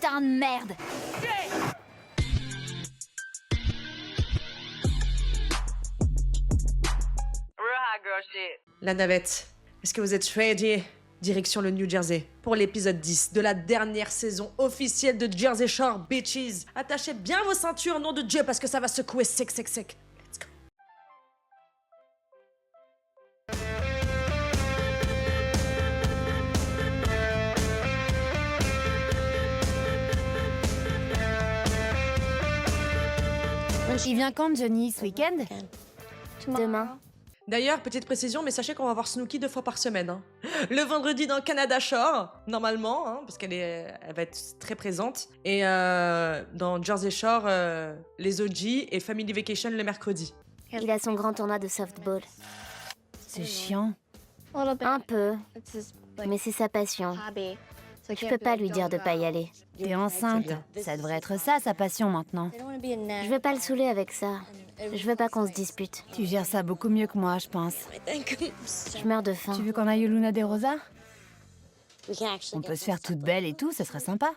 putain de merde. La navette, est-ce que vous êtes ready? Direction le New Jersey pour l'épisode 10 de la dernière saison officielle de Jersey Shore, bitches. Attachez bien vos ceintures, nom de Dieu, parce que ça va secouer sec. Let's go. Il vient quand, Johnny, ce week-end? Demain. D'ailleurs, petite précision, mais sachez qu'on va voir Snooki 2 fois par semaine. Hein. Le vendredi dans Canada Shore, normalement, hein, parce elle va être très présente. Et dans Jersey Shore, les OG et Family Vacation le mercredi. Il a son grand tournoi de softball. C'est chiant. Un peu, mais c'est sa passion. Je peux pas lui dire de pas y aller. T'es enceinte. Ça devrait être ça, sa passion, maintenant. Je veux pas le saouler avec ça. Je veux pas qu'on se dispute. Tu gères ça beaucoup mieux que moi, je pense. Je meurs de faim. Tu veux qu'on aille au Luna des Rosas? On peut se faire toute belle et tout, ce serait sympa.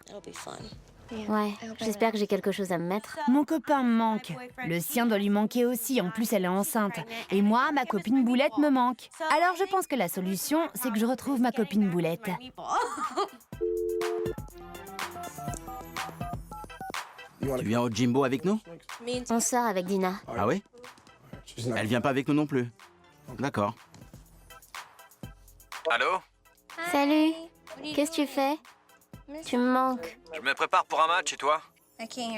Ouais, j'espère que j'ai quelque chose à me mettre. Mon copain me manque. Le sien doit lui manquer aussi, en plus elle est enceinte. Et moi, ma copine Boulette me manque. Alors je pense que la solution, c'est que je retrouve ma copine Boulette. Tu viens au Jimbo avec nous? On sort avec Dina. Ah oui? Elle vient pas avec nous non plus. D'accord. Allô? Salut. Qu'est-ce que tu fais? Tu me manques. Je me prépare pour un match et toi?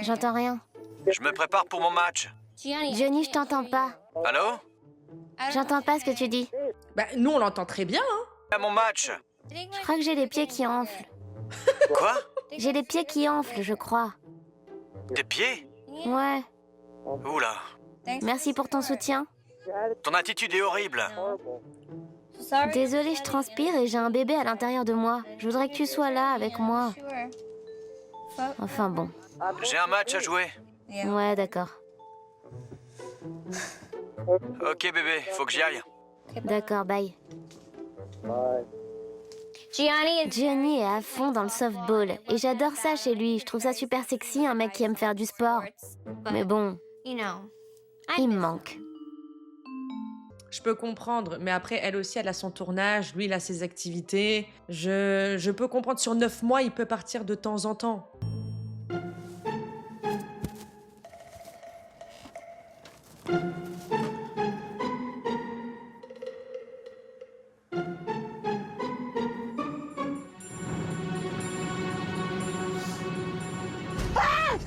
J'entends rien. Je me prépare pour mon match. Johnny, je t'entends pas. Allô? J'entends pas ce que tu dis. Bah, nous, on l'entend très bien, hein. À mon match. Je crois que j'ai les pieds qui enflent. Quoi? J'ai les pieds qui enflent, je crois. Tes pieds? Ouais. Oula. Merci pour ton soutien. Ton attitude est horrible. Désolée, je transpire et j'ai un bébé à l'intérieur de moi. Je voudrais que tu sois là avec moi. Enfin bon. J'ai un match à jouer. Ouais, d'accord. Ok bébé, faut que j'y aille. D'accord, bye. Johnny est à fond dans le softball et j'adore ça chez lui. Je trouve ça super sexy, un mec qui aime faire du sport. Mais bon, il me manque. Je peux comprendre, mais après, elle aussi, elle a son tournage, lui, il a ses activités. Je peux comprendre, sur 9 mois, il peut partir de temps en temps.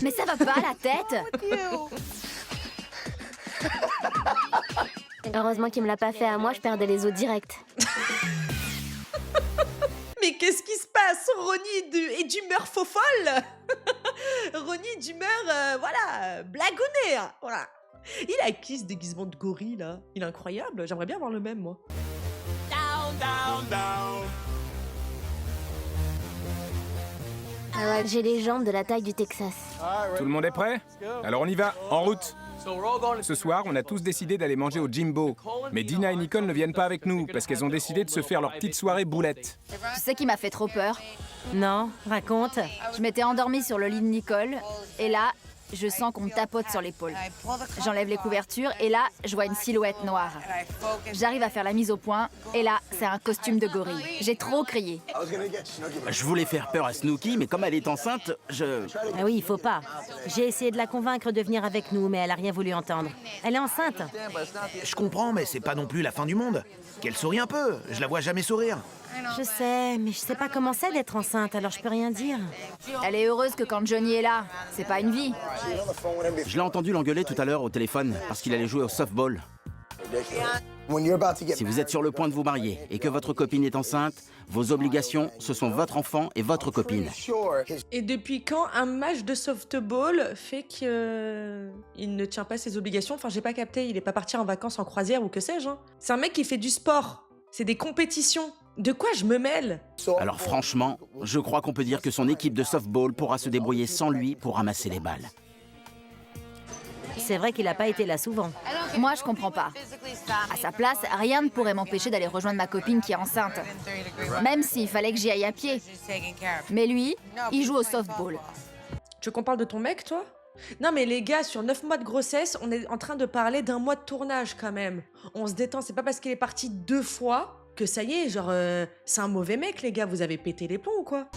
Mais ça va pas, la tête? Heureusement qu'il me l'a pas fait à moi, je perdais les os direct. Mais qu'est-ce qui se passe? Ronnie est d'humeur faux folle. Ronnie est d'humeur, voilà, blagonner. Voilà. Il a qui ce déguisement de gorille, là? Il est incroyable. J'aimerais bien avoir le même, moi. J'ai les jambes de la taille du Texas. Tout le monde est prêt? Alors on y va, en route. Ce soir, on a tous décidé d'aller manger au Jimbo. Mais Dina et Nicole ne viennent pas avec nous parce qu'elles ont décidé de se faire leur petite soirée boulette. Tu sais qui m'a fait trop peur? Non, raconte. Je m'étais endormie sur le lit de Nicole, et là, je sens qu'on me tapote sur l'épaule. J'enlève les couvertures, et là, je vois une silhouette noire. J'arrive à faire la mise au point, et là, c'est un costume de gorille. J'ai trop crié. Je voulais faire peur à Snooki, mais comme elle est enceinte, Ah oui, il faut pas. J'ai essayé de la convaincre de venir avec nous, mais elle a rien voulu entendre. Elle est enceinte. Je comprends, mais c'est pas non plus la fin du monde. Qu'elle sourie un peu, je la vois jamais sourire. Je sais, mais je sais pas comment c'est d'être enceinte, alors je peux rien dire. Elle est heureuse que quand Johnny est là, c'est pas une vie. je l'ai entendu l'engueuler tout à l'heure au téléphone parce qu'il allait jouer au softball. Si vous êtes sur le point de vous marier et que votre copine est enceinte, vos obligations, ce sont votre enfant et votre copine. Et depuis quand un match de softball fait qu'il ne tient pas ses obligations? Enfin, j'ai pas capté, il est pas parti en vacances en croisière ou que sais-je. Hein. C'est un mec qui fait du sport. C'est des compétitions. De quoi je me mêle? Alors franchement, je crois qu'on peut dire que son équipe de softball pourra se débrouiller sans lui pour ramasser les balles. C'est vrai qu'il a pas été là souvent. Moi, je comprends pas. À sa place, rien ne pourrait m'empêcher d'aller rejoindre ma copine qui est enceinte. Même s'il fallait que j'y aille à pied. Mais lui, il joue au softball. Tu veux qu'on parle de ton mec, toi? Non, mais les gars, sur 9 mois de grossesse, on est en train de parler d'1 mois de tournage, quand même. On se détend, c'est pas parce qu'il est parti 2 fois que ça y est, genre, c'est un mauvais mec, les gars, vous avez pété les plombs ou quoi?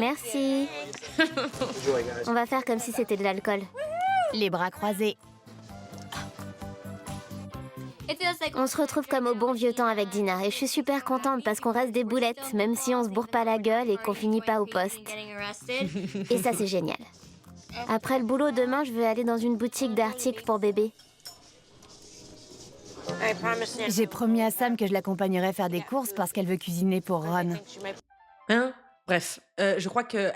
Merci. On va faire comme si c'était de l'alcool. Les bras croisés. On se retrouve comme au bon vieux temps avec Dina et je suis super contente parce qu'on reste des boulettes, même si on se bourre pas la gueule et qu'on finit pas au poste. Et ça, c'est génial. Après le boulot, demain, je veux aller dans une boutique d'articles pour bébé. J'ai promis à Sam que je l'accompagnerais faire des courses parce qu'elle veut cuisiner pour Ron. Hein? Bref, je crois que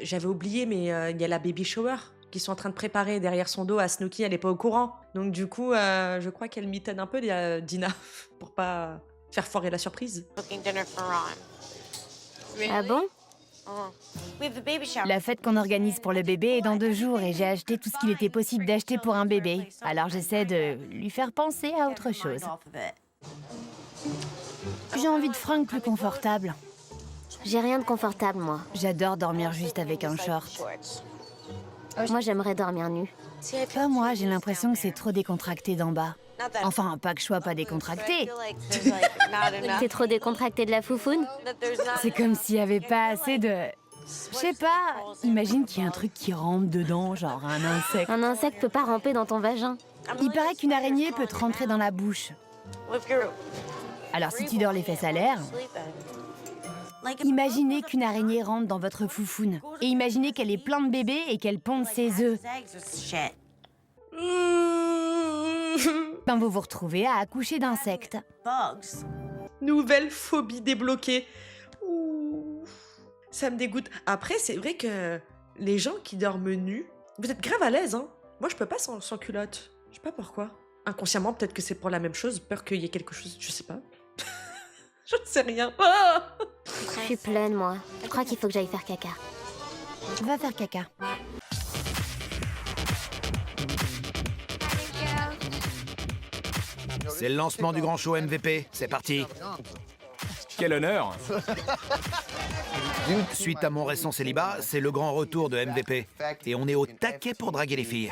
j'avais oublié, mais il y a la baby shower qu'ils sont en train de préparer derrière son dos à Snooki, elle est pas au courant. Donc du coup, je crois qu'elle mitaine un peu Dina pour pas faire foirer la surprise. Ah bon? La fête qu'on organise pour le bébé est dans 2 jours et j'ai acheté tout ce qu'il était possible d'acheter pour un bébé. Alors j'essaie de lui faire penser à autre chose. J'ai envie de fringues plus confortables. J'ai rien de confortable, moi. J'adore dormir juste avec un short. Moi, j'aimerais dormir nue. Pas moi, j'ai l'impression que c'est trop décontracté d'en bas. Enfin, pas que je sois pas décontractée. T'es trop décontracté de la foufoune? C'est comme s'il y avait pas assez de... Je sais pas, imagine qu'il y a un truc qui rampe dedans, genre un insecte. Un insecte peut pas ramper dans ton vagin. Il paraît qu'une araignée peut te rentrer dans la bouche. Alors si tu dors les fesses à l'air... Imaginez qu'une araignée rentre dans votre foufoune. Et imaginez qu'elle est pleine de bébés et qu'elle ponde ses œufs. Ben vous vous retrouvez à accoucher d'insectes. Nouvelle phobie débloquée. Ouh, ça me dégoûte. Après, c'est vrai que les gens qui dorment nus, vous êtes grave à l'aise, hein. Moi, je peux pas sans culotte. Je sais pas pourquoi. Inconsciemment, peut-être que c'est pour la même chose, peur qu'il y ait quelque chose, je sais pas. Je ne sais rien. Ah, Je suis pleine, moi. Je crois qu'il faut que j'aille faire caca. Va faire caca. C'est le lancement du grand show MVP. C'est parti. Quel honneur! Suite à mon récent célibat, c'est le grand retour de MVP. Et on est au taquet pour draguer les filles.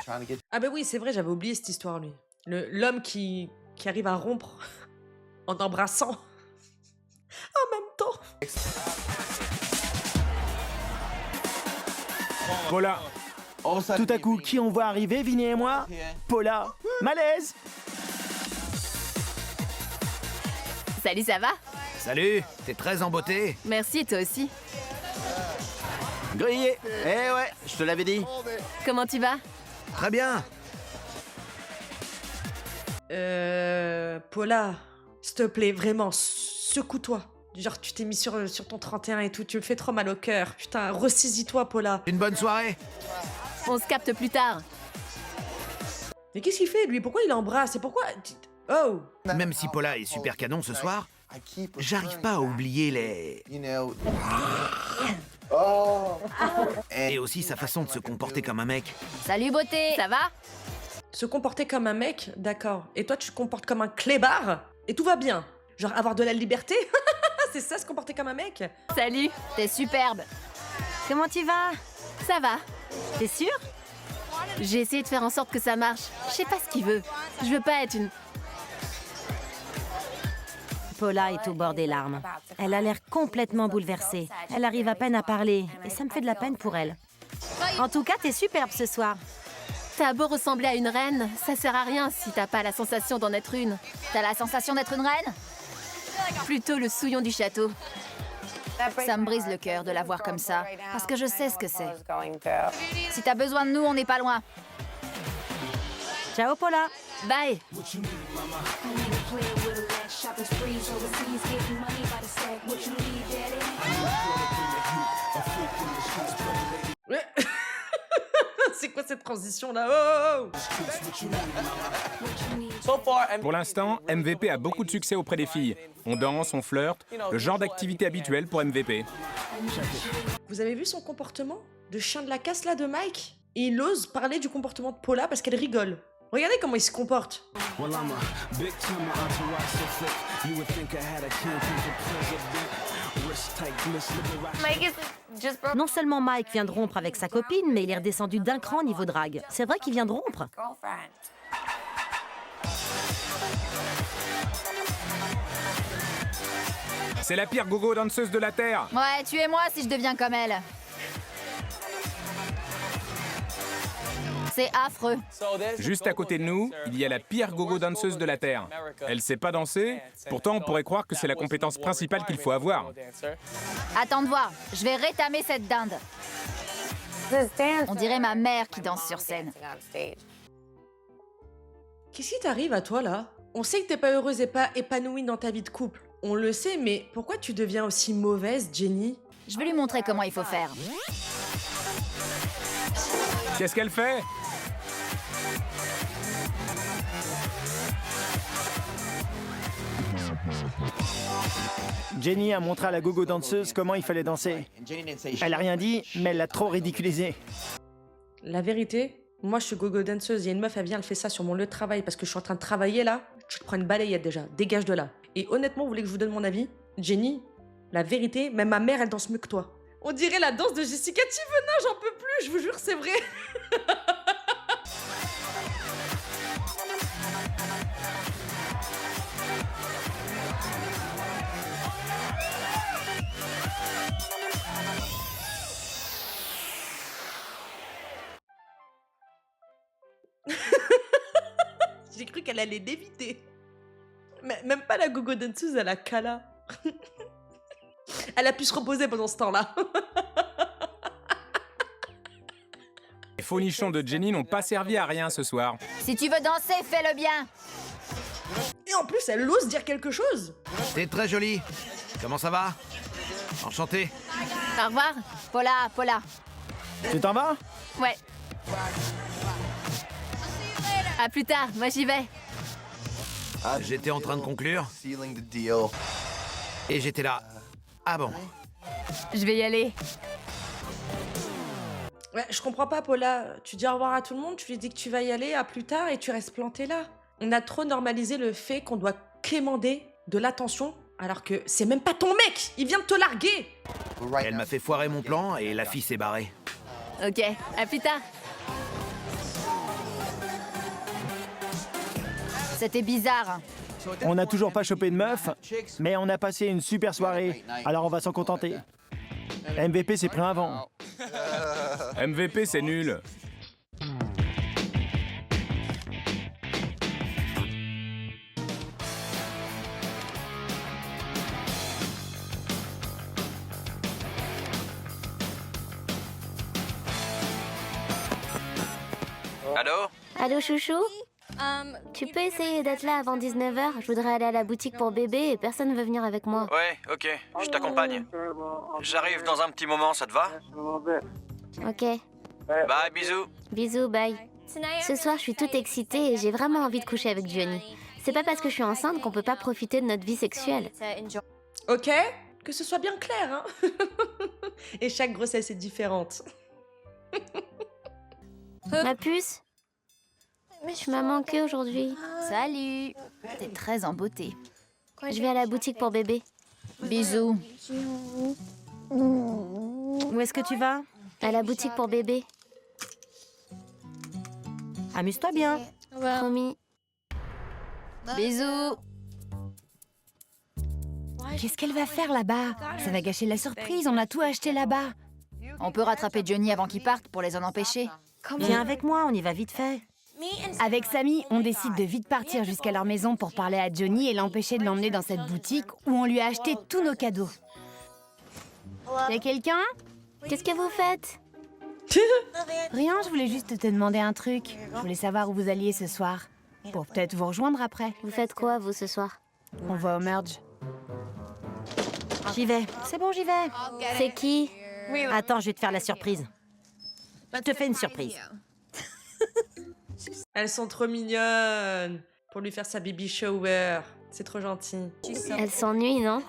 ah bah oui, c'est vrai, j'avais oublié cette histoire, lui. L'homme qui arrive à rompre en embrassant en même temps. Paula, Tout à coup, qui on voit arriver, Vinny et moi? Paula. Malaise. Salut, ça va? Salut, t'es très en beauté. Merci, et toi aussi. Grillé. Eh ouais, je te l'avais dit. Comment tu vas? Très bien. Paula, s'il te plaît, vraiment, secoue-toi. Genre, tu t'es mis sur ton 31 et tout, tu me fais trop mal au cœur. Putain, ressaisis-toi, Paula. Une bonne soirée. On se capte plus tard. Mais qu'est-ce qu'il fait, lui? Pourquoi il embrasse? Et pourquoi... Oh! Même si Paula est super canon ce soir, j'arrive pas à oublier les... Et aussi sa façon de se comporter comme un mec. Salut, beauté. Ça va? Se comporter comme un mec, d'accord. Et toi, tu te comportes comme un clébard? Et tout va bien? Genre, avoir de la liberté? C'est ça, se comporter comme un mec? Salut. T'es superbe. Comment tu vas? Ça va? T'es sûre? J'ai essayé de faire en sorte que ça marche. Je sais pas ce qu'il veut. Je veux pas être une... Paula est au bord des larmes. Elle a l'air complètement bouleversée. Elle arrive à peine à parler et ça me fait de la peine pour elle. En tout cas, t'es superbe ce soir. T'as beau ressembler à une reine, ça sert à rien si t'as pas la sensation d'en être une. T'as la sensation d'être une reine? Plutôt le souillon du château. Ça me brise le cœur de la voir comme ça, parce que je sais ce que c'est. Si t'as besoin de nous, on n'est pas loin. Ciao Paula. Bye. C'est quoi cette transition là? Oh, Pour l'instant, MVP a beaucoup de succès auprès des filles. On danse, on flirte, le genre d'activité habituelle pour MVP. Vous avez vu son comportement de chien de la casse là de Mike? Et il ose parler du comportement de Paula parce qu'elle rigole. Regardez comment il se comporte. Non seulement Mike vient de rompre avec sa copine, mais il est redescendu d'un cran niveau drague. C'est vrai qu'il vient de rompre. C'est la pire gogo danseuse de la Terre. Ouais, tuez-moi si je deviens comme elle. C'est affreux. Juste à côté de nous, il y a la pire gogo danseuse de la Terre. Elle sait pas danser, pourtant on pourrait croire que c'est la compétence principale qu'il faut avoir. Attends de voir, je vais rétamer cette dinde. On dirait ma mère qui danse sur scène. Qu'est-ce qui t'arrive à toi là? On sait que t'es pas heureuse et pas épanouie dans ta vie de couple. On le sait, mais pourquoi tu deviens aussi mauvaise, Jenny? Je vais lui montrer comment il faut faire. Qu'est-ce qu'elle fait? Jenny a montré à la gogo danseuse comment il fallait danser. Elle a rien dit, mais elle l'a trop ridiculisé. La vérité, moi je suis gogo danseuse, il y a une meuf, elle vient, elle fait ça sur mon lieu de travail parce que je suis en train de travailler là, je te prends une balayette déjà, dégage de là. Et honnêtement, vous voulez que je vous donne mon avis? Jenny, la vérité, même ma mère elle danse mieux que toi. On dirait la danse de Jessica Tivenin, j'en peux plus, je vous jure, c'est vrai. J'ai cru qu'elle allait l'éviter. Mais même pas la gogo danseuse, elle a Kala. Elle a pu se reposer pendant ce temps-là. Les faux nichons de Jenny n'ont pas servi à rien ce soir. Si tu veux danser, fais-le bien. Et en plus, elle ose dire quelque chose. T'es très jolie. Comment ça va? Enchanté. Au revoir. Paula. Tu t'en vas? Ouais. À plus tard, moi j'y vais. J'étais en train de conclure. Et j'étais là. Ah bon? Je vais y aller. Ouais, je comprends pas, Paula. Tu dis au revoir à tout le monde, tu lui dis que tu vas y aller, à plus tard, et tu restes planté là. On a trop normalisé le fait qu'on doit quémander de l'attention, alors que c'est même pas ton mec. Il vient de te larguer. Elle m'a fait foirer mon plan et la fille s'est barrée. Ok, à plus tard. C'était bizarre. On n'a toujours pas chopé de meuf, mais on a passé une super soirée, alors on va s'en contenter. MVP s'est pris un vent. MVP, c'est nul. Allô? Allô, chouchou? Tu peux essayer d'être là avant 19h? Je voudrais aller à la boutique pour bébé et personne ne veut venir avec moi. Ouais, ok, je t'accompagne. J'arrive dans un petit moment, ça te va? Ok. Bye, bisous. Bisous, bye. Ce soir, je suis toute excitée et j'ai vraiment envie de coucher avec Johnny. C'est pas parce que je suis enceinte qu'on peut pas profiter de notre vie sexuelle. Ok? Que ce soit bien clair, hein. Et chaque grossesse est différente. Ma puce? Tu m'as manqué aujourd'hui. Salut. T'es très en beauté. Je vais à la boutique pour bébé. Bisous. Où est-ce que tu vas? À la boutique pour bébé. Amuse-toi bien. Promis. Bisous. Qu'est-ce qu'elle va faire là-bas? Ça va gâcher la surprise, on a tout acheté là-bas. On peut rattraper Johnny avant qu'il parte pour les en empêcher. Viens avec moi, on y va vite fait. Avec Samy, on décide de vite partir jusqu'à leur maison pour parler à Johnny et l'empêcher de l'emmener dans cette boutique où on lui a acheté tous nos cadeaux. Y'a quelqu'un? Qu'est-ce que vous faites? Rien, je voulais juste te demander un truc. Je voulais savoir où vous alliez ce soir. Pour peut-être vous rejoindre après. Vous faites quoi, vous, ce soir? On va au merge. J'y vais. C'est bon, j'y vais. C'est qui? Attends, je vais te faire la surprise. Je te fais une surprise. Elles sont trop mignonnes. Pour lui faire sa baby shower. C'est trop gentil. Elle s'ennuie, non?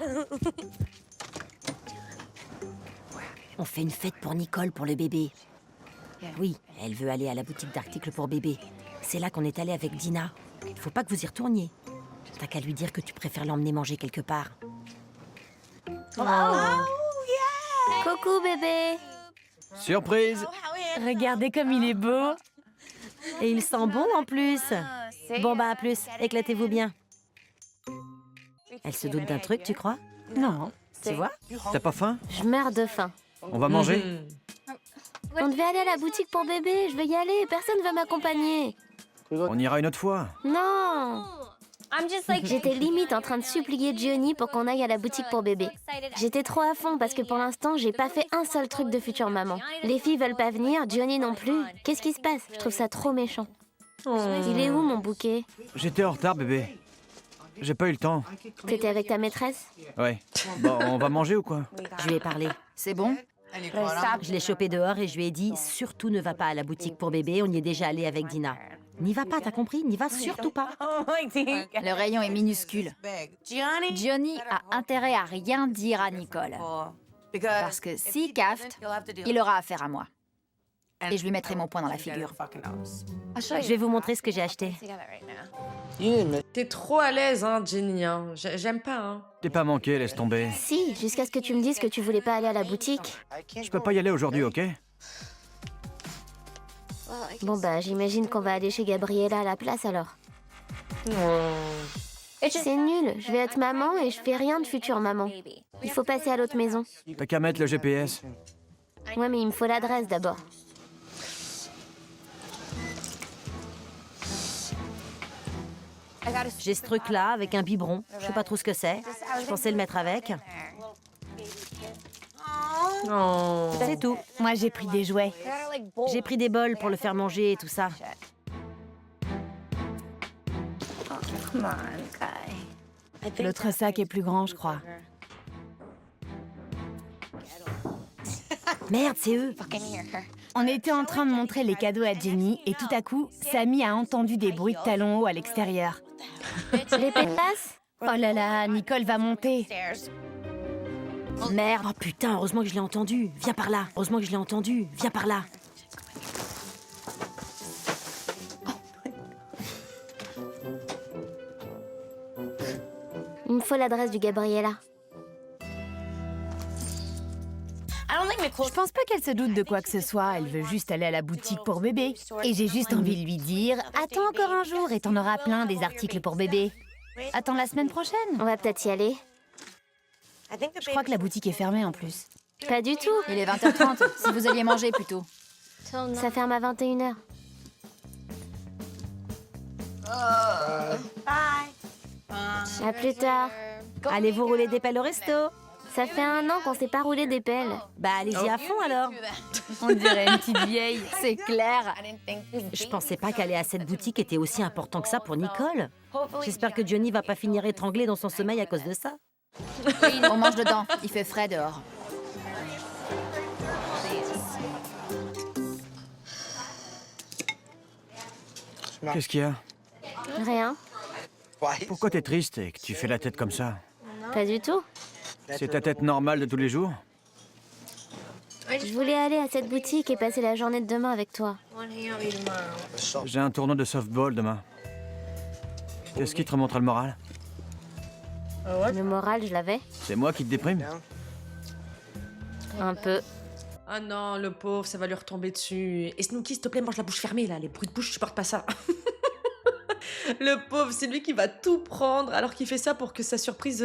On fait une fête pour Nicole pour le bébé. Oui, elle veut aller à la boutique d'articles pour bébé. C'est là qu'on est allé avec Dina. Faut pas que vous y retourniez. T'as qu'à lui dire que tu préfères l'emmener manger quelque part. Coucou, bébé. Surprise! Regardez comme il est beau. Et il sent bon en plus. Bon bah à plus, éclatez-vous bien. Elle se doute d'un truc, tu crois? Non. Tu vois? T'as pas faim? Je meurs de faim. On va manger? Mhm. On devait aller à la boutique pour bébé. Je veux y aller. Personne va m'accompagner. On ira une autre fois. Non. J'étais limite en train de supplier Johnny pour qu'on aille à la boutique pour bébé. J'étais trop à fond parce que pour l'instant, j'ai pas fait un seul truc de future maman. Les filles veulent pas venir, Johnny non plus. Qu'est-ce qui se passe? Je trouve ça trop méchant. Il est où mon bouquet? J'étais en retard, bébé. J'ai pas eu le temps. T'étais avec ta maîtresse? Ouais. Bon, on va manger ou quoi? Je lui ai parlé. C'est bon? Je l'ai chopé dehors et je lui ai dit surtout ne va pas à la boutique pour bébé, on y est déjà allé avec Dina. N'y va pas, t'as compris? N'y va surtout pas. Le rayon est minuscule. Johnny a intérêt à rien dire à Nicole. Parce que s'il cafte, il aura affaire à moi. Et je lui mettrai mon poing dans la figure. Je vais vous montrer ce que j'ai acheté. T'es trop à l'aise, hein, Jenny. Hein. J'aime pas, hein. T'es pas manqué, laisse tomber. Si, jusqu'à ce que tu me dises que tu voulais pas aller à la boutique. Je peux pas y aller aujourd'hui, ok? Bon bah, j'imagine qu'on va aller chez Gabriella à la place alors. C'est nul, je vais être maman et je fais rien de future maman. Il faut passer à l'autre maison. T'as qu'à mettre le GPS. Ouais, mais il me faut l'adresse d'abord. J'ai ce truc-là avec un biberon. Je sais pas trop ce que c'est. Je pensais le mettre avec. Oh. C'est tout. Moi, j'ai pris des jouets. J'ai pris des bols pour le faire manger et tout ça. L'autre sac est plus grand, je crois. Merde, c'est eux. On était en train de montrer les cadeaux à Jenny et tout à coup, Sammy a entendu des bruits de talons hauts à l'extérieur. Les pétasses? Oh là là, Nicole va monter. Merde. Oh putain, heureusement que je l'ai entendu. Viens par là. Heureusement que je l'ai entendu. Viens par là. Il me faut l'adresse du Gabriella. Je pense pas qu'elle se doute de quoi que ce soit. Elle veut juste aller à la boutique pour bébé. Et j'ai juste envie de lui dire « Attends encore un jour et t'en auras plein des articles pour bébé. Attends la semaine prochaine. On va peut-être y aller. » Je crois que la boutique est fermée en plus. Pas du tout. Il est 20h30, si vous alliez manger plutôt. Ça ferme à 21h. À plus tard. Allez vous rouler des pelles au resto. Ça fait 1 an qu'on s'est pas roulé des pelles. Bah allez-y à fond alors. On dirait une petite vieille. C'est clair. Je pensais pas qu'aller à cette boutique était aussi important que ça pour Nicole. J'espère que Johnny va pas finir étranglé dans son sommeil à cause de ça. On mange dedans, il fait frais dehors. Qu'est-ce qu'il y a? Rien. Pourquoi t'es triste et que tu fais la tête comme ça? Pas du tout. C'est ta tête normale de tous les jours? Je voulais aller à cette boutique et passer la journée de demain avec toi. J'ai un tournoi de softball demain. Qu'est-ce qui te remontera le moral? Le moral, je l'avais. C'est moi qui te déprime? Un peu. Ah non, le pauvre, ça va lui retomber dessus. Et Snooki, s'il te plaît, mange la bouche fermée, là. Les bruits de bouche, je supporte pas ça. Le pauvre, c'est lui qui va tout prendre, alors qu'il fait ça pour que sa surprise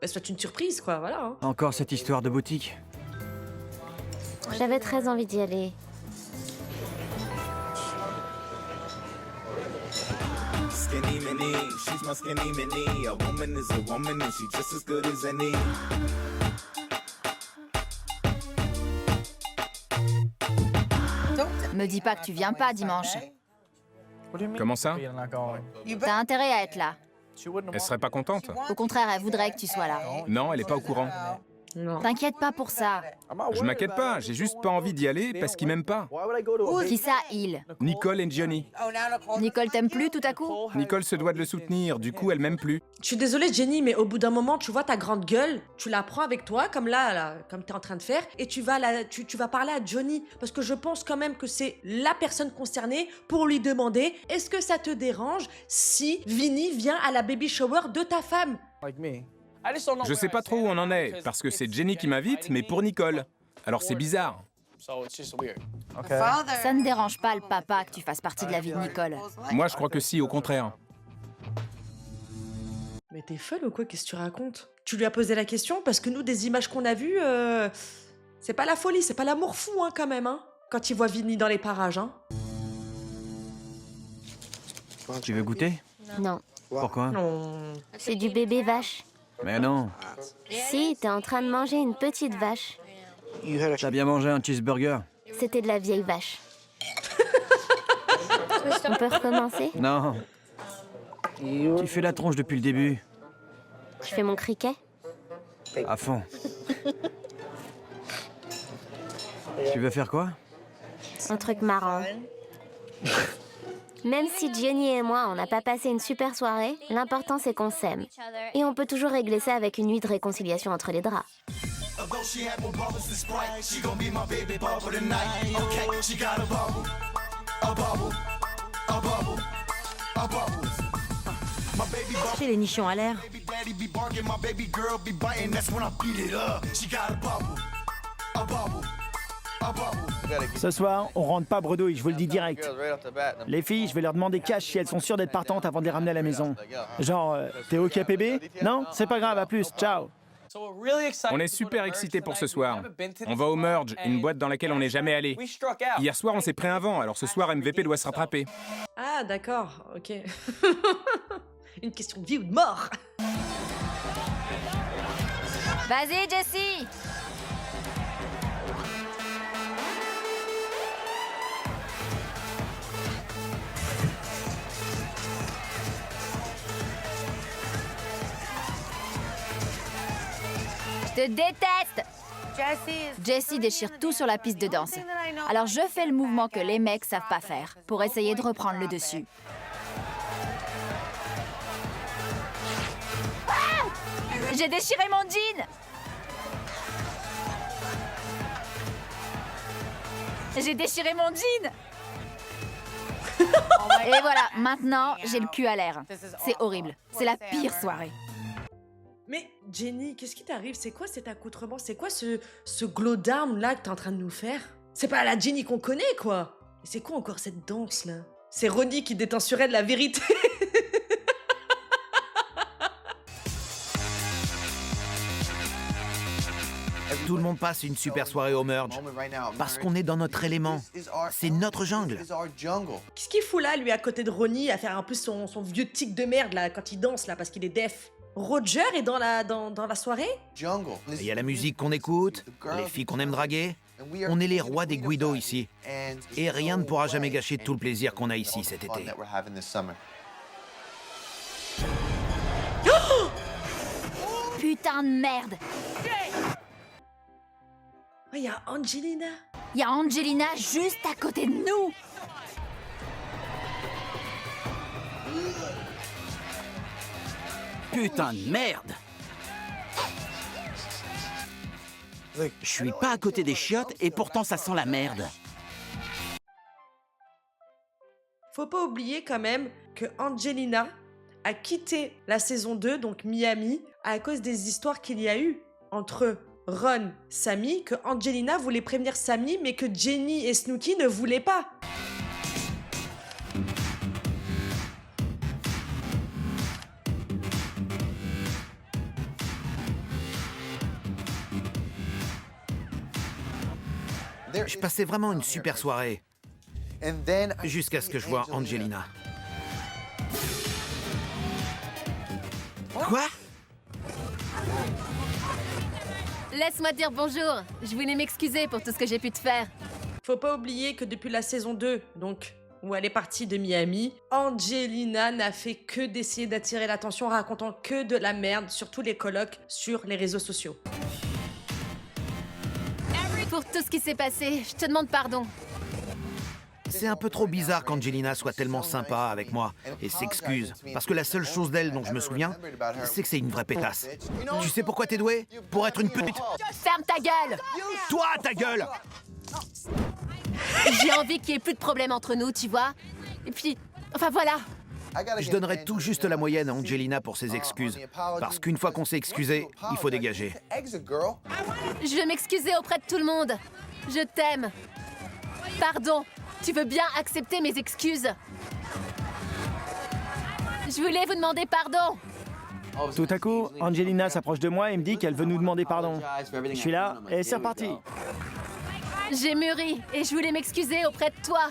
soit une surprise, quoi, voilà. Hein. Encore cette histoire de boutique. J'avais très envie d'y aller. Skinny mini, she's my skinny mini. A woman is a woman and she's just as good as any. Me dis pas que tu viens pas dimanche. Comment ça? T'as intérêt à être là. Elle serait pas contente? Au contraire, elle voudrait que tu sois là. Non, elle est pas au courant. Non. T'inquiète pas pour ça. Je m'inquiète pas, j'ai juste pas envie d'y aller parce qu'ils m'aiment pas. Qui ça, il? Nicole et Johnny. Nicole t'aime plus tout à coup? Nicole se doit de le soutenir, du coup elle m'aime plus. Je suis désolée, Jenny, mais au bout d'un moment, tu vois ta grande gueule, tu la prends avec toi, comme là comme t'es en train de faire, et tu vas parler à Johnny. Parce que je pense quand même que c'est la personne concernée pour lui demander est-ce que ça te dérange si Vinny vient à la baby shower de ta femme? Je sais pas trop où on en est, parce que c'est Jenny qui m'invite, mais pour Nicole. Alors c'est bizarre. Ça ne dérange pas le papa que tu fasses partie de la vie de Nicole. Moi je crois que si, au contraire. Mais t'es folle ou quoi? Qu'est-ce que tu racontes? Tu lui as posé la question? Parce que nous, des images qu'on a vues, c'est pas la folie, c'est pas l'amour fou, hein, quand même, hein, quand il voit Vinny dans les parages, hein. Tu veux goûter? Non. Pourquoi? Non. C'est du bébé vache. Mais non. Si, t'es en train de manger une petite vache. T'as bien mangé un cheeseburger? C'était de la vieille vache. On peut recommencer? Non. Tu fais la tronche depuis le début. Je fais mon criquet? À fond. Tu veux faire quoi? Un truc marrant. Même si Jenny et moi, on n'a pas passé une super soirée, l'important c'est qu'on s'aime. Et on peut toujours régler ça avec une nuit de réconciliation entre les draps. J'ai les nichons à l'air. Ce soir, on rentre pas bredouille, je vous le dis direct. Les filles, je vais leur demander cash si elles sont sûres d'être partantes avant de les ramener à la maison. Genre, t'es OK PB? Non? C'est pas grave, à plus, ciao. On est super excités pour ce soir. On va au Merge, une boîte dans laquelle on n'est jamais allé. Hier soir, on s'est pris un vent, alors ce soir, MVP doit se rattraper. Ah, d'accord, ok. Une question de vie ou de mort. Vas-y, Jessie! Je te déteste! Jessie déchire tout sur la piste de danse. Alors je fais le mouvement que les mecs savent pas faire pour essayer de reprendre le dessus. Ah! J'ai déchiré mon jean! J'ai déchiré mon jean! Et voilà, maintenant j'ai le cul à l'air. C'est horrible. C'est la pire soirée. Mais Jenny, qu'est-ce qui t'arrive? C'est quoi cet accoutrement? C'est quoi ce glow down là que t'es en train de nous faire? C'est pas la Jenny qu'on connaît, quoi. Et c'est quoi encore cette danse là? C'est Ronnie qui détend sur elle la vérité. Tout le monde passe une super soirée au Merge. Parce qu'on est dans notre élément. C'est notre jungle. Qu'est-ce qu'il fout là, lui, à côté de Ronnie, à faire un peu son vieux tic de merde là, quand il danse là, parce qu'il est deaf? Roger est dans la soirée? Il y a la musique qu'on écoute, les filles qu'on aime draguer. On est les rois des Guido ici. Et rien ne pourra jamais gâcher tout le plaisir qu'on a ici cet été. Oh! Putain de merde! Il y a Angelina. Il y a Angelina juste à côté de nous! Putain de merde! Je suis pas à côté des chiottes et pourtant ça sent la merde. Faut pas oublier quand même que Angelina a quitté la saison 2, donc Miami, à cause des histoires qu'il y a eu entre Ron, Sammy, que Angelina voulait prévenir Sammy, mais que Jenny et Snooki ne voulaient pas. Je passais vraiment une super soirée. Jusqu'à ce que je vois Angelina. Quoi? Laisse-moi dire bonjour. Je voulais m'excuser pour tout ce que j'ai pu te faire. Faut pas oublier que depuis la saison 2, donc où elle est partie de Miami, Angelina n'a fait que d'essayer d'attirer l'attention en racontant que de la merde sur tous les colocs sur les réseaux sociaux. pour tout ce qui s'est passé. Je te demande pardon. C'est un peu trop bizarre qu'Angelina soit tellement sympa avec moi et s'excuse. Parce que la seule chose d'elle dont je me souviens, c'est que c'est une vraie pétasse. Tu sais pourquoi t'es doué? Pour être une pute. Ferme ta gueule! Toi, ta gueule! J'ai envie qu'il y ait plus de problème entre nous, tu vois? Et puis, enfin voilà. Je donnerais tout juste la moyenne à Angelina pour ses excuses. Parce qu'une fois qu'on s'est excusé, il faut dégager. Je vais m'excuser auprès de tout le monde. Je t'aime. Pardon. Tu veux bien accepter mes excuses? Je voulais vous demander pardon. Tout à coup, Angelina s'approche de moi et me dit qu'elle veut nous demander pardon. Je suis là et c'est reparti. J'ai mûri et je voulais m'excuser auprès de toi.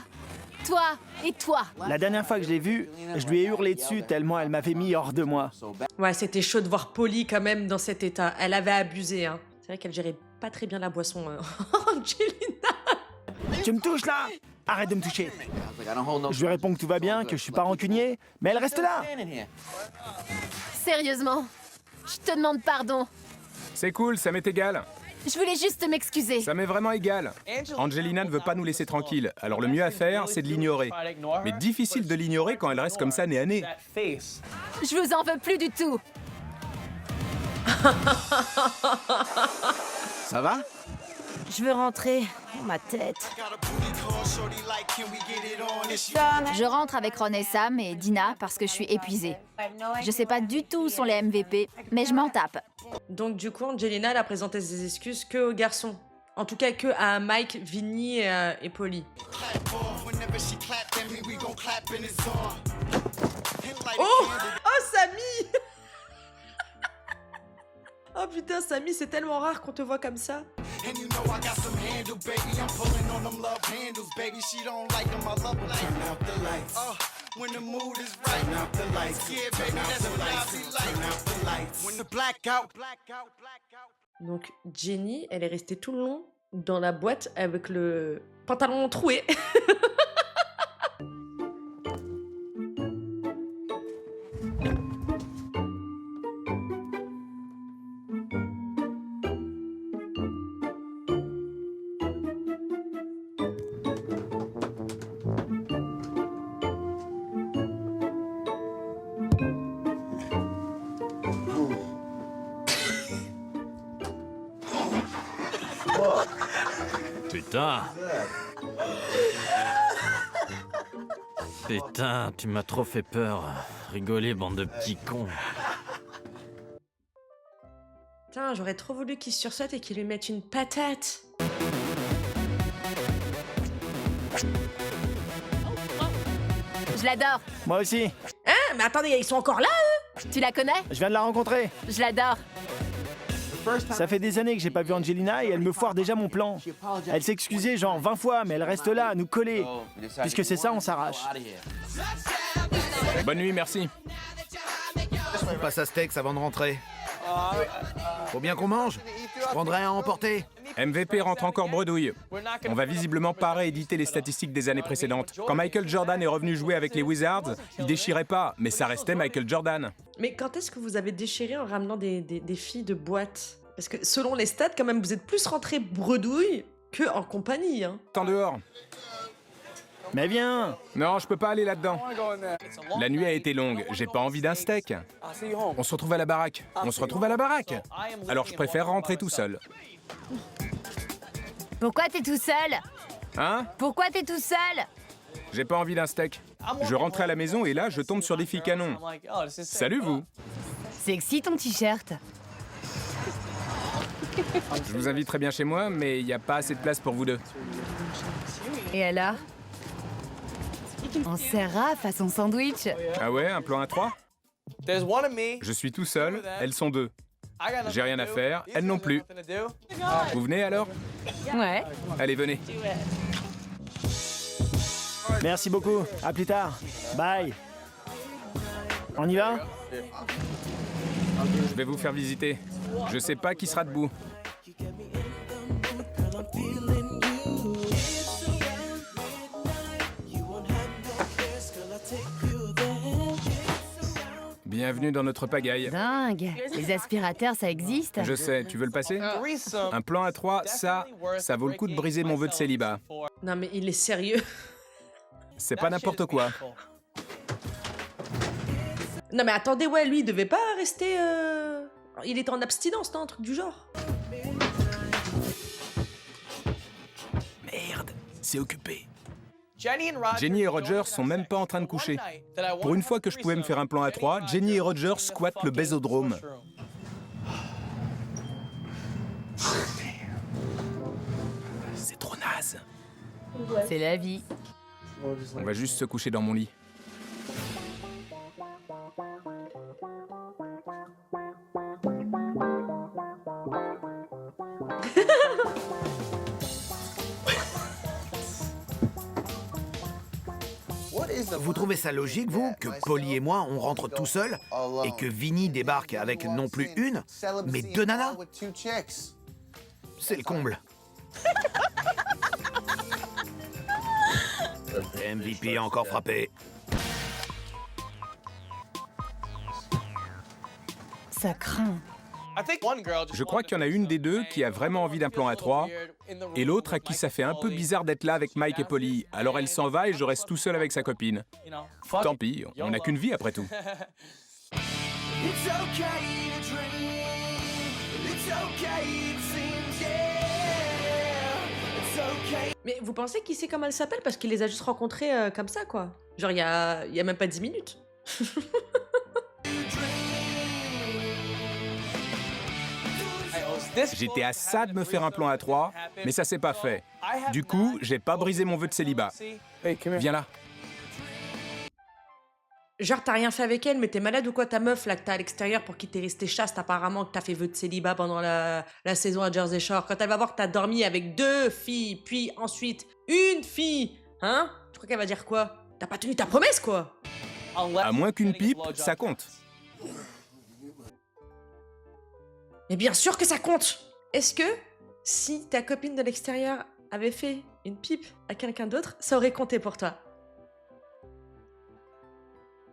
Toi et toi. La dernière fois que je l'ai vue, je lui ai hurlé dessus tellement elle m'avait mis hors de moi. Ouais, c'était chaud de voir Polly quand même dans cet état. Elle avait abusé, hein. C'est vrai qu'elle gérait pas très bien la boisson, hein. Angelina. Tu me touches là? Arrête de me toucher. Je lui réponds que tout va bien, que je suis pas rancunier, mais elle reste là. Sérieusement, je te demande pardon. C'est cool, ça m'est égal. Je voulais juste m'excuser. Ça m'est vraiment égal. Angelina ne veut pas nous laisser tranquilles, alors le mieux à faire, c'est de l'ignorer. Mais difficile de l'ignorer quand elle reste comme ça nez à nez. Je vous en veux plus du tout. Ça va? Je veux rentrer. Oh, ma tête. Je rentre avec Ron et Sam et Dina parce que je suis épuisée. Je sais pas du tout où sont les MVP, mais je m'en tape. Donc du coup, Angelina, elle a présenté ses excuses que aux garçons. En tout cas, que à Mike, Vinny et Polly. Oh! Oh, Samy! Oh putain, Samy, c'est tellement rare qu'on te voit comme ça. Donc Jenny, elle est restée tout le long dans la boîte avec le pantalon troué. Putain. Putain, tu m'as trop fait peur. Rigolez, bande de petits cons. Putain, j'aurais trop voulu qu'il sursaute et qu'il lui mette une patate. Je l'adore. Moi aussi. Hein? Mais attendez, ils sont encore là, eux? Tu la connais? Je viens de la rencontrer. Je l'adore. Ça fait des années que j'ai pas vu Angelina et elle me foire déjà mon plan. Elle s'est excusée genre 20 fois, mais elle reste là, à nous coller. Puisque c'est ça, on s'arrache. Bonne nuit, merci. On passe à Steaks avant de rentrer. Faut bien qu'on mange. Je prendrai un à emporter. MVP rentre encore bredouille. On va visiblement pas rééditer les statistiques des années précédentes. Quand Michael Jordan est revenu jouer avec les Wizards, il déchirait pas, mais ça restait Michael Jordan. Mais quand est-ce que vous avez déchiré en ramenant des filles de boîte? Parce que selon les stats, quand même, vous êtes plus rentré bredouille que en compagnie, hein. T'en dehors. Mais viens. Non, je peux pas aller là-dedans. La nuit a été longue, j'ai pas envie d'un steak. On se retrouve à la baraque. On se retrouve à la baraque. Alors je préfère rentrer tout seul. Pourquoi t'es tout seul? Hein? Pourquoi t'es tout seul? J'ai pas envie d'un steak. Je rentrais à la maison et là, je tombe sur des filles canons. Salut vous. Sexy ton t-shirt. Je vous invite très bien chez moi, mais il n'y a pas assez de place pour vous deux. Et alors? On serra façon sandwich. Ah ouais, un plan à 3? Je suis tout seul, elles sont 2. J'ai rien à faire, elles non plus. Vous venez alors? Ouais. Allez, venez. Merci beaucoup. À plus tard. Bye. On y va? Je vais vous faire visiter. Je sais pas qui sera debout. Bienvenue dans notre pagaille. Dingue. Les aspirateurs, ça existe? Je sais, tu veux le passer? Un plan à 3, ça vaut le coup de briser mon vœu de célibat. Non mais il est sérieux. C'est pas n'importe quoi. Non mais attendez, ouais, lui il devait pas rester... Il était en abstinence, non, un truc du genre. Merde, c'est occupé. Jenny et Roger sont même pas en train de coucher. Pour une fois que je pouvais me faire un plan à 3, Jenny et Roger squattent le bésodrome. C'est trop naze. C'est la vie. On va juste se coucher dans mon lit. Vous trouvez ça logique, vous, que Polly et moi, on rentre tout seuls et que Vinny débarque avec non plus une, mais 2 nanas? C'est le comble. MVP a encore frappé. Ça craint. Je crois qu'il y en a une des deux qui a vraiment envie d'un plan à 3, et l'autre à qui ça fait un peu bizarre d'être là avec Mike et Polly. Alors elle s'en va et je reste tout seul avec sa copine. Tant pis, on n'a qu'une vie après tout. Mais vous pensez qu'il sait comment elle s'appelle? Parce qu'il les a juste rencontrés comme ça, quoi. Genre, il y a même pas 10 minutes. J'étais à ça de me faire un plan à 3, mais ça s'est pas fait. Du coup, j'ai pas brisé mon vœu de célibat. Viens là. Genre, t'as rien fait avec elle, mais t'es malade ou quoi, ta meuf, là, que t'as à l'extérieur pour qui t'es resté chaste, apparemment, que t'as fait vœu de célibat pendant la saison à Jersey Shore. Quand elle va voir que t'as dormi avec 2 filles, puis ensuite une fille, hein? Tu crois qu'elle va dire quoi? T'as pas tenu ta promesse, quoi? À moins qu'une pipe, ça compte. Mais bien sûr que ça compte! Est-ce que, si ta copine de l'extérieur avait fait une pipe à quelqu'un d'autre, ça aurait compté pour toi?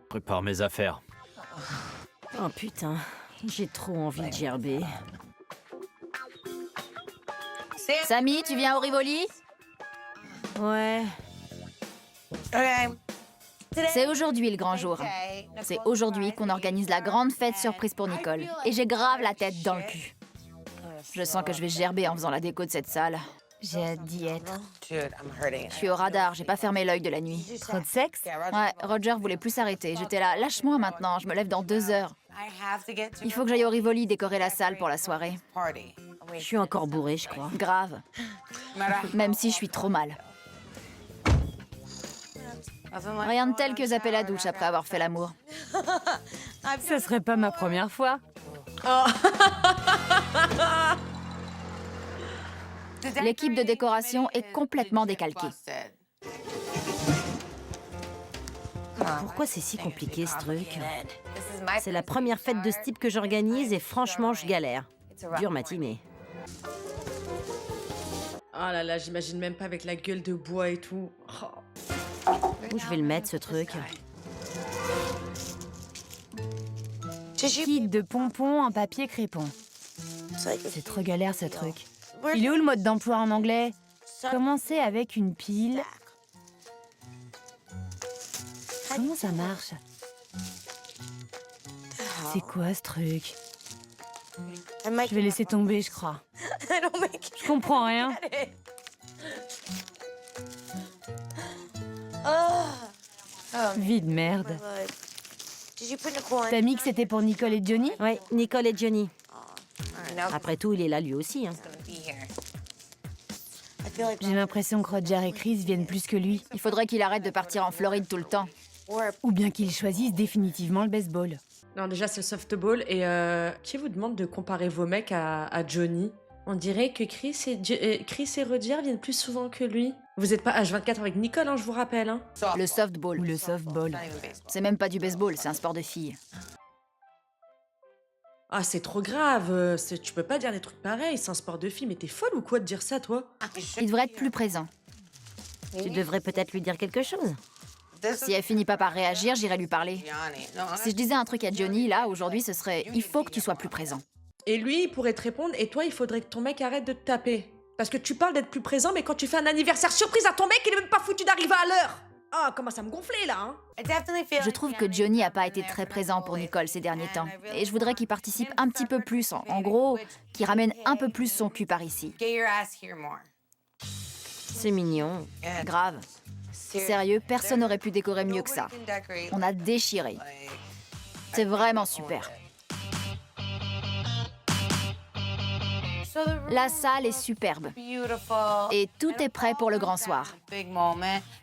Prépare mes affaires. Oh putain, j'ai trop envie de gerber. Samy, tu viens au Rivoli? Ouais. C'est aujourd'hui le grand jour. C'est aujourd'hui qu'on organise la grande fête surprise pour Nicole. Et j'ai grave la tête dans le cul. Je sens que je vais gerber en faisant la déco de cette salle. J'ai hâte d'y être. Je suis au radar, j'ai pas fermé l'œil de la nuit. Trop de sexe? Ouais, Roger voulait plus s'arrêter. J'étais là, lâche-moi maintenant, je me lève dans 2 heures. Il faut que j'aille au Rivoli décorer la salle pour la soirée. Je suis encore bourrée, je crois. Grave. Même si je suis trop mal. Rien de tel que zapper la douche après avoir fait l'amour. Ce serait pas ma première fois. L'équipe de décoration est complètement décalquée. Pourquoi c'est si compliqué ce truc? C'est la première fête de ce type que j'organise et franchement je galère. Dure matinée. Oh là là, j'imagine même pas avec la gueule de bois et tout. Oh. Où je vais le mettre ce truc? Kit de pompons en papier crépon. C'est trop galère ce truc. Il est où le mode d'emploi en anglais? Commencer avec une pile. Comment ça marche? C'est quoi ce truc? Je vais laisser tomber, je crois. Je comprends rien. Vie de merde. T'as mis que c'était pour Nicole et Johnny? Ouais, Nicole et Johnny. Après tout, il est là lui aussi. Hein. J'ai l'impression que Roger et Chris viennent plus que lui. Il faudrait qu'il arrête de partir en Floride tout le temps. Ou bien qu'il choisisse définitivement le baseball. Non, déjà, c'est le softball. Et qui vous demande de comparer vos mecs à Johnny? On dirait que Chris et Roger viennent plus souvent que lui. Vous êtes pas H24 avec Nicole, hein, je vous rappelle. Hein. Le softball. Ou le softball. C'est même pas du baseball, c'est un sport de filles. Ah, c'est trop grave. Tu peux pas dire des trucs pareils. C'est un sport de filles. Mais t'es folle ou quoi de dire ça, toi? Il devrait être plus présent. Tu devrais peut-être lui dire quelque chose. Si elle finit pas par réagir, j'irai lui parler. Si je disais un truc à Johnny, là, aujourd'hui, ce serait « il faut que tu sois plus présent ». Et lui, il pourrait te répondre, et toi, il faudrait que ton mec arrête de te taper. Parce que tu parles d'être plus présent, mais quand tu fais un anniversaire surprise à ton mec, il est même pas foutu d'arriver à l'heure. Ah, comment ça me gonfler, là, hein. Je trouve que Johnny a pas été très présent pour Nicole ces derniers temps. Et je voudrais qu'il participe un petit peu plus. En gros, qu'il ramène un peu plus son cul par ici. C'est mignon. Grave. Sérieux, personne n'aurait pu décorer mieux que ça. On a déchiré. C'est vraiment super. La salle est superbe. Et tout est prêt pour le grand soir.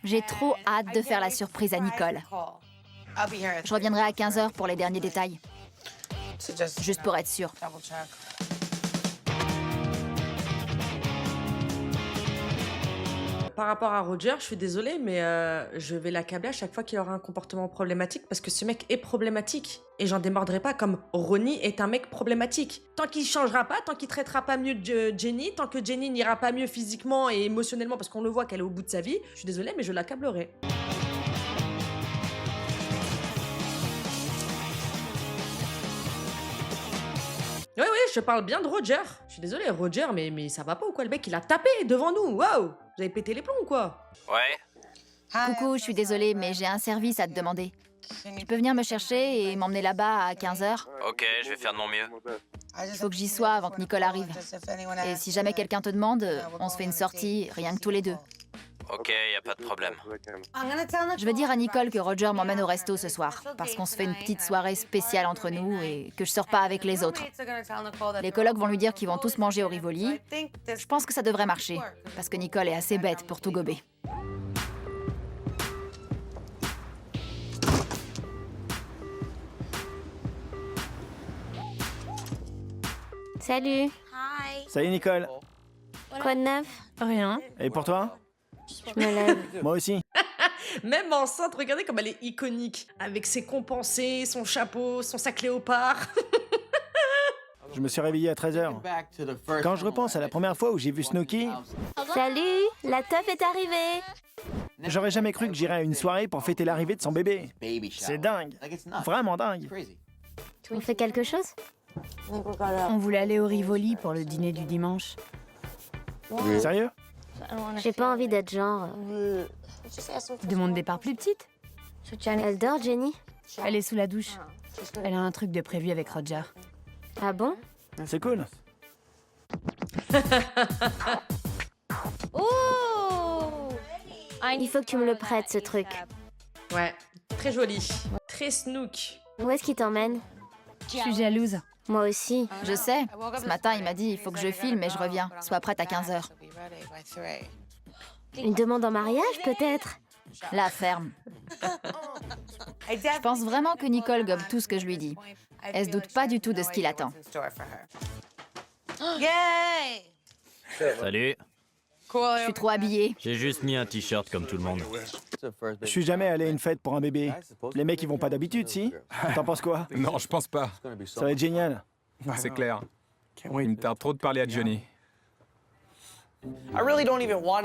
J'ai trop hâte de faire la surprise à Nicole. Je reviendrai à 15h pour les derniers détails. Juste pour être sûre. Par rapport à Roger, je suis désolée, mais je vais l'accabler à chaque fois qu'il aura un comportement problématique parce que ce mec est problématique. Et j'en démordrai pas comme Ronnie est un mec problématique. Tant qu'il changera pas, tant qu'il traitera pas mieux Jenny, tant que Jenny n'ira pas mieux physiquement et émotionnellement parce qu'on le voit qu'elle est au bout de sa vie, je suis désolée, mais je l'accablerai. Oui, je parle bien de Roger. Je suis désolée, Roger, mais ça va pas ou quoi? Le mec, il a tapé devant nous. Waouh! Vous avez pété les plombs ou quoi? Ouais. Coucou, je suis désolée, mais j'ai un service à te demander. Tu peux venir me chercher et m'emmener là-bas à 15h? Ok, je vais faire de mon mieux. Il faut que j'y sois avant que Nicole arrive. Et si jamais quelqu'un te demande, on se fait une sortie, rien que tous les deux. Ok, y a pas de problème. Je vais dire à Nicole que Roger m'emmène au resto ce soir, parce qu'on se fait une petite soirée spéciale entre nous et que je sors pas avec les autres. Les colocs vont lui dire qu'ils vont tous manger au Rivoli. Je pense que ça devrait marcher, parce que Nicole est assez bête pour tout gober. Salut. Salut Nicole. Quoi de neuf? Rien. Et pour toi? Je me lève. Moi aussi. Même enceinte, regardez comme elle est iconique. Avec ses compensés, son chapeau, son sac léopard. Je me suis réveillé à 13h. Quand je repense à la première fois où j'ai vu Snooki, Salut, la teuf est arrivée. j'aurais jamais cru que j'irais à une soirée pour fêter l'arrivée de son bébé. C'est dingue. Vraiment dingue. On fait quelque chose? On voulait aller au Rivoli pour le dîner du dimanche. Sérieux? J'ai pas envie d'être genre... Demande départ plus petite. Elle dort, Jenny? Elle est sous la douche. Elle a un truc de prévu avec Roger. Ah bon? C'est cool. Oh! Il faut que tu me le prêtes, ce truc. Ouais, très joli. Très snook. Où est-ce qu'il t'emmène? Je suis jalouse. Moi aussi. Je sais. Ce matin, il m'a dit « il faut que je filme et je reviens. Sois prête à 15h. » Une demande en mariage, peut-être? La ferme. Je pense vraiment que Nicole gobe tout ce que je lui dis. Elle se doute pas du tout de ce qu'il attend. Salut. Je suis trop habillée. J'ai juste mis un t-shirt comme tout le monde. Je suis jamais allé à une fête pour un bébé. Les mecs, ils vont pas d'habitude, si? T'en penses quoi? Non, je pense pas. Ça va être génial. C'est clair. Il me tarde trop de parler à Johnny.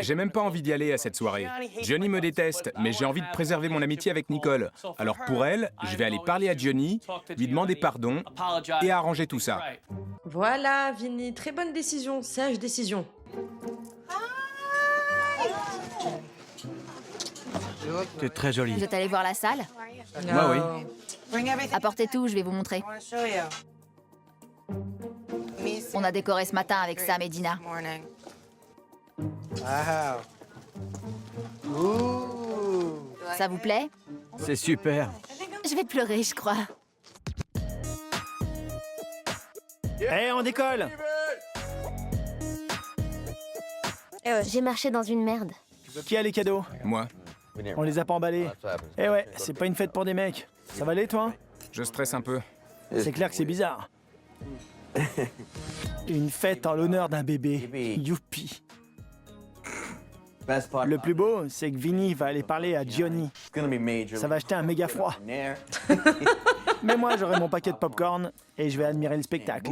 J'ai même pas envie d'y aller à cette soirée. Johnny me déteste, mais j'ai envie de préserver mon amitié avec Nicole. Alors pour elle, je vais aller parler à Johnny, lui demander pardon et arranger tout ça. Voilà, Vinny, très bonne décision, sage décision. T'es très jolie. Vous êtes allé voir la salle? Moi, oui. Apportez tout, je vais vous montrer. On a décoré ce matin avec Sam et Dina. Ça vous plaît? C'est super. Je vais pleurer, je crois. Hé, on décolle! J'ai marché dans une merde. Qui a les cadeaux? Moi, On les a pas emballés. Eh ouais, c'est pas une fête pour des mecs. Ça va aller, toi? je stresse un peu. C'est clair que c'est bizarre. Une fête en l'honneur d'un bébé. Youpi. Le plus beau, c'est que Vinny va aller parler à Johnny. Ça va acheter un méga froid. Mais moi, j'aurai mon paquet de popcorn et je vais admirer le spectacle.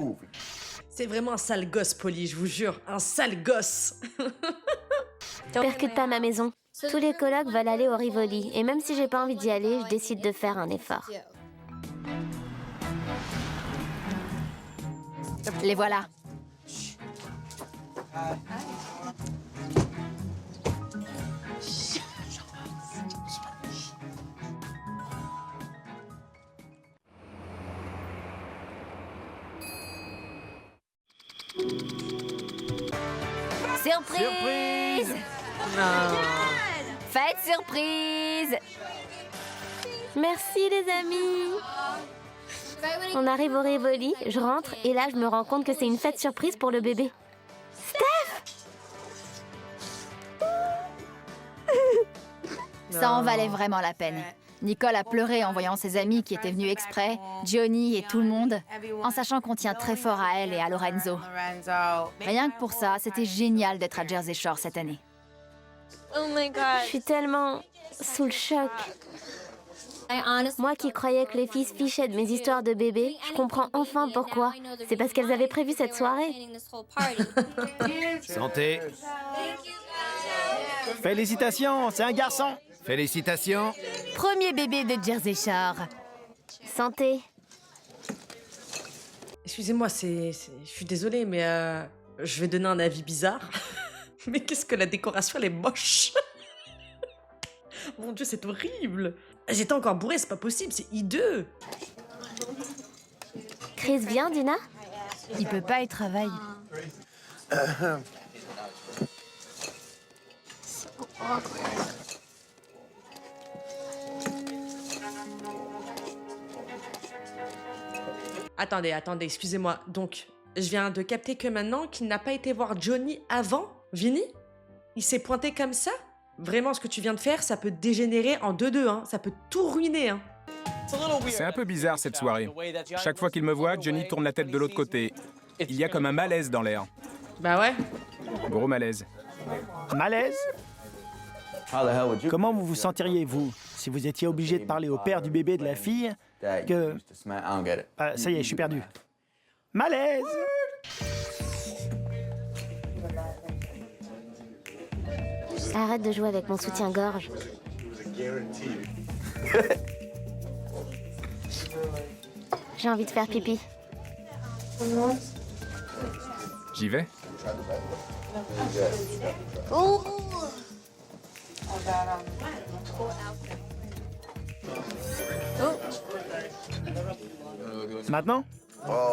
C'est vraiment un sale gosse, Polly, je vous jure. Un sale gosse. Percute pas ma maison. Tous les colocs veulent aller au Rivoli, et même si j'ai pas envie d'y aller, je décide de faire un effort. Les voilà. Surprise! Fête surprise! Merci les amis! On arrive au Rivoli, je rentre, et là je me rends compte que c'est une fête surprise pour le bébé. Ça en valait vraiment la peine. Nicole a pleuré en voyant ses amis qui étaient venus exprès, Johnny et tout le monde, en sachant qu'on tient très fort à elle et à Lorenzo. Rien que pour ça, c'était génial d'être à Jersey Shore cette année. Je suis tellement sous le choc. Moi qui croyais que les filles se fichaient de mes histoires de bébés, je comprends enfin pourquoi. C'est parce qu'elles avaient prévu cette soirée. Santé. Félicitations, c'est un garçon. Félicitations. Premier bébé de Jersey Shore. Santé. Excusez-moi, je suis désolée, mais je vais donner un avis bizarre. Mais qu'est-ce que la décoration, elle est moche. Mon Dieu, c'est horrible. J'étais encore bourrée, c'est pas possible, c'est hideux. Chris vient, Dina? Il peut pas, il travaille. Attendez, excusez-moi. Donc, je viens de capter que maintenant qu'il n'a pas été voir Johnny avant, Vinny? Il s'est pointé comme ça? Vraiment, ce que tu viens de faire, ça peut dégénérer en 2-2, hein. Ça peut tout ruiner, hein. C'est un peu bizarre cette soirée. Chaque fois qu'il me voit, Johnny tourne la tête de l'autre côté. Il y a comme un malaise dans l'air. Bah ouais. Gros malaise. Malaise? Comment vous vous sentiriez, vous, si vous étiez obligé de parler au père du bébé de la fille que... ça y est, je suis perdu. Malaise! Arrête de jouer avec mon soutien-gorge. J'ai envie de faire pipi. J'y vais? Maintenant?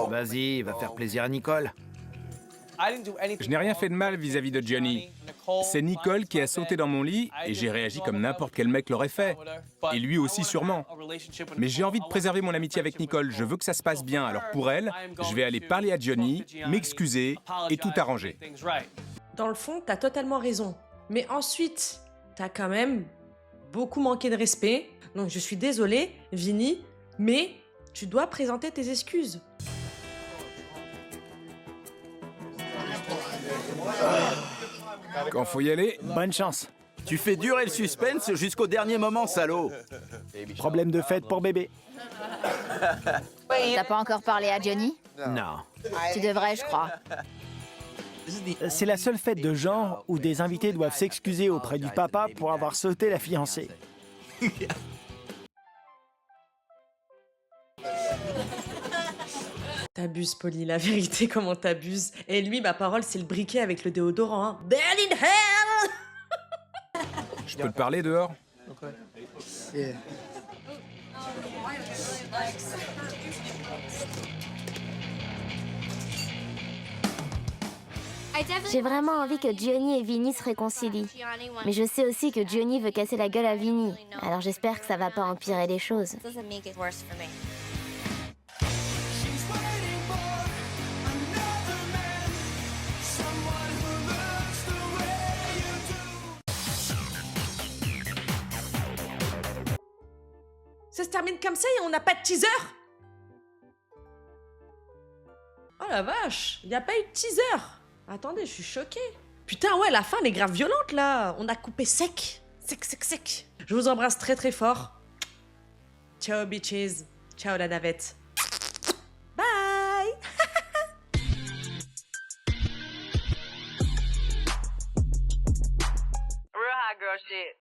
Vas-y, va faire plaisir à Nicole. Je n'ai rien fait de mal vis-à-vis de Johnny. C'est Nicole qui a sauté dans mon lit et j'ai réagi comme n'importe quel mec l'aurait fait. Et lui aussi sûrement. Mais j'ai envie de préserver mon amitié avec Nicole. Je veux que ça se passe bien. Alors pour elle, je vais aller parler à Johnny, m'excuser et tout arranger. Dans le fond, t'as totalement raison. Mais ensuite, t'as quand même beaucoup manqué de respect. Donc je suis désolée, Vinny, mais tu dois présenter tes excuses. Quand faut y aller, bonne chance. Tu fais durer le suspense jusqu'au dernier moment, salaud. Problème de fête pour bébé. T'as pas encore parlé à Johnny? Non. Tu devrais, je crois. C'est la seule fête de genre où des invités doivent s'excuser auprès du papa pour avoir sauté la fiancée. T'abuses, Polly, la vérité, comment t'abuses. Et lui, ma parole, c'est le briquet avec le déodorant, hein. Burn in hell. Je peux te parler dehors? J'ai vraiment envie que Johnny et Vinny se réconcilient. Mais je sais aussi que Johnny veut casser la gueule à Vinny. Alors j'espère que ça va pas empirer les choses. Ça se termine comme ça et on n'a pas de teaser? Oh la vache, y a pas eu de teaser. Attendez, je suis choquée. Putain, ouais, la fin, elle est grave violente, là. On a coupé sec. Sec. Je vous embrasse très, très fort. Ciao, bitches. Ciao, la navette. Bye.